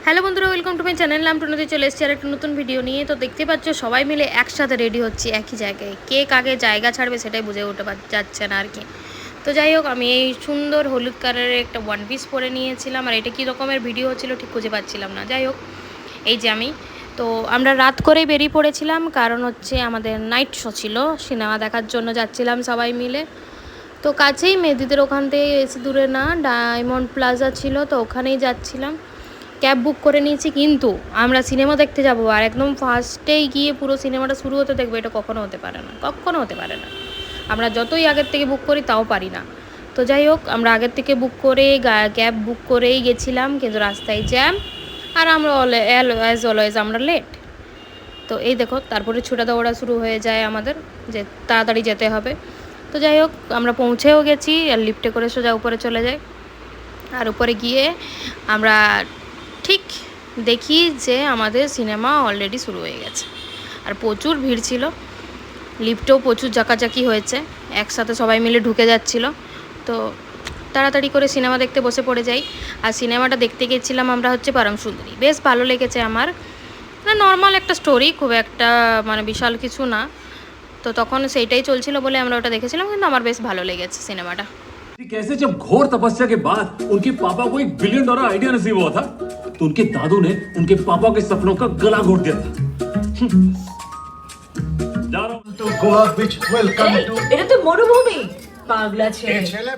Hello বন্ধুরা, welcome to my channel. নাম টুনতে চলে এসেছি আর একটা নতুন ভিডিও নিয়ে। তো দেখতে পাচ্ছ সবাই মিলে একসাথে রেডি হচ্ছি একই জায়গায়। কে কাকে জায়গা ছাড়বে সেটাই বুঝে উঠে যাচ্ছে না আর কি। তো যাই হোক, আমি এই সুন্দর হলুদ কালারের একটা ওয়ান পিস পরে নিয়েছিলাম। আর এটা কী রকমের ভিডিও হচ্ছিলো ঠিক খুঁজে পাচ্ছিলাম না। যাই হোক, এই যে আমি তো আমরা রাত করেই বেরিয়ে পড়েছিলাম, কারণ হচ্ছে আমাদের নাইট শো ছিল, সিনেমা দেখার জন্য যাচ্ছিলাম সবাই মিলে। তো কাছেই মেহেদিদের ওখান থেকে বেশি দূরে না, ডায়মন্ড প্লাজা ছিল, তো ওখানেই যাচ্ছিলাম। ক্যাব বুক করে নিয়েছি, কিন্তু আমরা সিনেমা দেখতে যাব আর একদম ফার্স্টেই গিয়ে পুরো সিনেমাটা শুরু হতে দেখবো, এটা কখনো হতে পারে না, কখনো হতে পারে না। আমরা যতই আগের থেকে বুক করি তাও পারি না। তো যাই হোক, আমরা আগের থেকে বুক করে ক্যাব বুক করেই গেছিলাম, কিন্তু রাস্তায় জ্যাম আর আমরা অ্যাজ অলওয়েজ আমরা লেট। তো এই দেখো, তারপরে ছোটা দৌড়া শুরু হয়ে যায় আমাদের, যে তাড়াতাড়ি যেতে হবে। তো যাই হোক, আমরা পৌঁছেও গেছি আর লিফটে করে সোজা উপরে চলে যাই। আর উপরে গিয়ে আমরা ঠিক দেখি যে আমাদের সিনেমা অলরেডি শুরু হয়ে গেছে। আর প্রচুর ভিড় ছিল, লিফটেও প্রচুর জাকাজাকি হয়েছে, একসাথে সবাই মিলে ঢুকে যাচ্ছিল। তো তাড়াতাড়ি করে সিনেমা দেখতে বসে পড়ে যাই। আর সিনেমাটা দেখতে গেছিলাম আমরা হচ্ছে পরম সুন্দরী, বেশ ভালো লেগেছে আমার। মানে নর্মাল একটা স্টোরি, খুব একটা মানে বিশাল কিছু না। তো তখন সেইটাই চলছিল বলে আমরা ওটা দেখেছিলাম, কিন্তু আমার বেশ ভালো লেগেছে সিনেমাটা। कैसे जब घोर तपस्या के बाद उनके पापा को $1 बिलियन आइडिया नसीब हुआ था, तो उनके दादू ने उनके पापा के सपनों का गला घोट दिया था। जा रहा हूं to Goa beach. Welcome to এটা তো মরুভূমি, পাগলা ছেলে।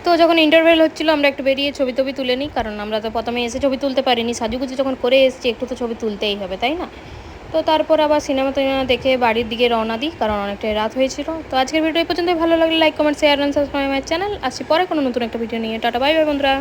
তো যখন ইন্টারভেল হচ্ছিলো, আমরা একটু বেরিয়ে ছবি টবি তুলে নিই, কারণ আমরা তো প্রথমে এসে ছবি তুলতে পারিনি, সাজুগুজি যখন করে এসেছি একটু তো ছবি তুলতেই হবে, তাই না? তো তারপর আবার সিনেমা দেখে বাড়ির দিকে রওনা দিই, কারণ অনেকটাই রাত হয়েছিল। তো আজকের ভিডিও এই পর্যন্তই। ভালো লাগলে like, comment, share and subscribe my channel. আসছি পরে কোনো নতুন একটা ভিডিও নিয়ে। টাটা, বাই বাই বন্ধুরা।